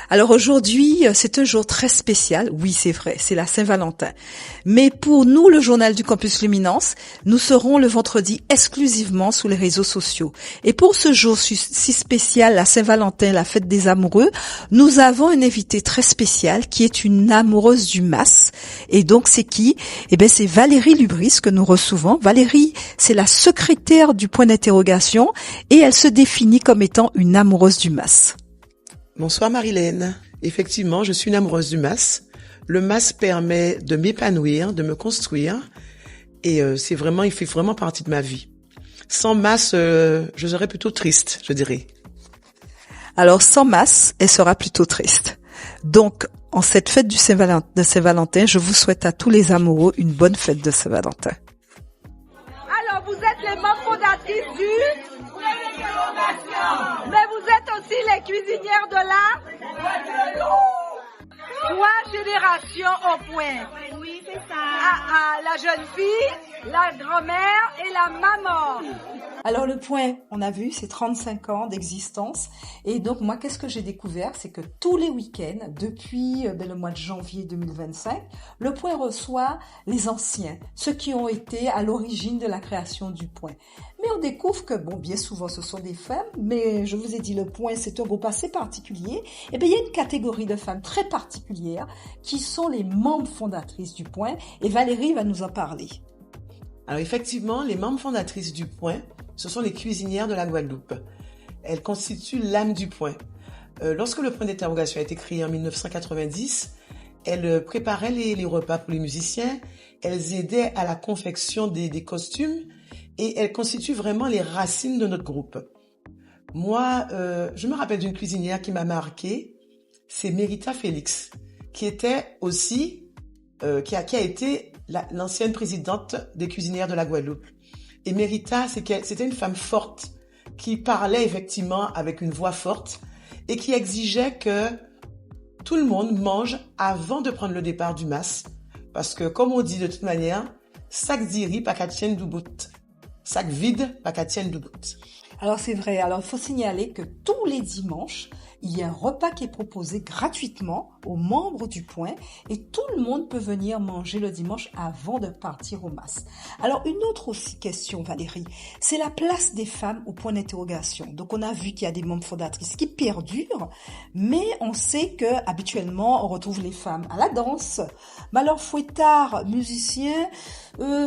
Alors aujourd'hui, c'est un jour très spécial. Oui, c'est vrai, c'est la Saint-Valentin. Mais pour nous, le journal du Campus Luminance, nous serons le vendredi exclusivement sur les réseaux sociaux. Et pour ce jour si spécial, la Saint-Valentin, la fête des amoureux, nous avons une invitée très spéciale qui est une amoureuse du MAS. Et donc, c'est qui? Eh bien, c'est Valérie Lubris que nous recevons. Valérie, c'est la secrétaire du point d'interrogation et elle se définit comme étant une amoureuse du MAS. Bonsoir Marilène. Effectivement, je suis une amoureuse du MAS. Le MAS permet de m'épanouir, de me construire et il fait vraiment partie de ma vie. Sans MAS, je serais plutôt triste, je dirais. Alors sans MAS, elle sera plutôt triste. Donc, en cette fête de Saint-Valentin, je vous souhaite à tous les amoureux une bonne fête de Saint-Valentin. Alors, vous êtes les membres fondatrices du... Mais vous êtes aussi les cuisinières de la... 3 générations au point. Oui, c'est ça. La jeune fille, la grand-mère et la maman. Alors le point, on a vu, c'est 35 ans d'existence. Et donc moi, qu'est-ce que j'ai découvert? C'est que tous les week-ends, depuis le mois de janvier 2025, le point reçoit les anciens, ceux qui ont été à l'origine de la création du point. Mais on découvre que, bon, bien souvent ce sont des femmes, mais je vous ai dit, le point, c'est un groupe assez particulier. Et bien, il y a une catégorie de femmes très particulière qui sont les membres fondatrices du point. Et Valérie va nous en parler. Alors effectivement, les membres fondatrices du point, ce sont les cuisinières de la Guadeloupe. Elles constituent l'âme du point. Lorsque le point d'interrogation a été créé en 1990, elles préparaient les repas pour les musiciens, elles aidaient à la confection des costumes et elles constituent vraiment les racines de notre groupe. Moi, je me rappelle d'une cuisinière qui m'a marquée, c'est Mérita Félix, qui était aussi, qui a été l'ancienne présidente des cuisinières de la Guadeloupe. Et Mérita, c'était une femme forte qui parlait effectivement avec une voix forte et qui exigeait que tout le monde mange avant de prendre le départ du MAS. Parce que, comme on dit de toute manière, sac diri pas qu'à tienne du bout. Sac vide pas qu'à tienne du bout. Alors c'est vrai, alors il faut signaler que tous les dimanches, il y a un repas qui est proposé gratuitement aux membres du point et tout le monde peut venir manger le dimanche avant de partir au MAS. Alors une autre aussi question Valérie, c'est la place des femmes au point d'interrogation. Donc on a vu qu'il y a des membres fondatrices qui perdurent, mais on sait que habituellement on retrouve les femmes à la danse. Mais alors fouettard, musicien,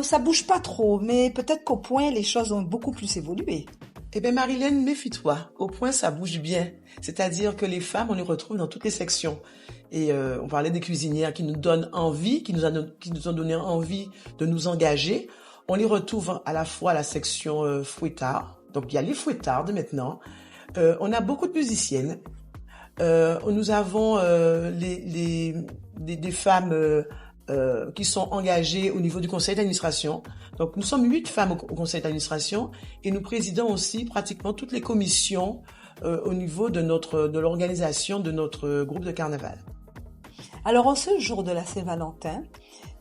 ça bouge pas trop, mais peut-être qu'au point les choses ont beaucoup plus évolué. Eh bien, Marilène, méfie-toi. Au point, ça bouge bien. C'est-à-dire que les femmes, on les retrouve dans toutes les sections. Et on parlait des cuisinières qui nous donnent envie, qui nous ont donné envie de nous engager. On les retrouve à la fois à la section fouettard. Donc, il y a les fouettardes maintenant. On a beaucoup de musiciennes. Nous avons des femmes qui sont engagées au niveau du conseil d'administration. Donc, nous sommes 8 femmes au conseil d'administration et nous présidons aussi pratiquement toutes les commissions au niveau de l'organisation de notre groupe de carnaval. Alors, en ce jour de la Saint-Valentin,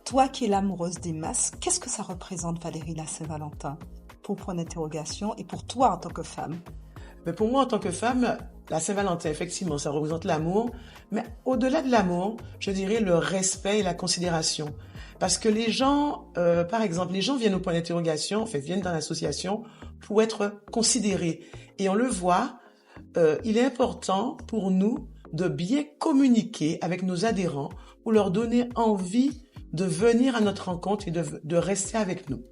toi qui es l'amoureuse des MAS, qu'est-ce que ça représente, Valérie, la Saint-Valentin, pour point d'interrogation et pour toi en tant que femme? Mais pour moi, en tant que femme, la Saint-Valentin, effectivement, ça représente l'amour. Mais au-delà de l'amour, je dirais le respect et la considération. Parce que les gens, par exemple, les gens viennent au point d'interrogation, viennent dans l'association pour être considérés. Et on le voit, il est important pour nous de bien communiquer avec nos adhérents pour leur donner envie de venir à notre rencontre et de rester avec nous.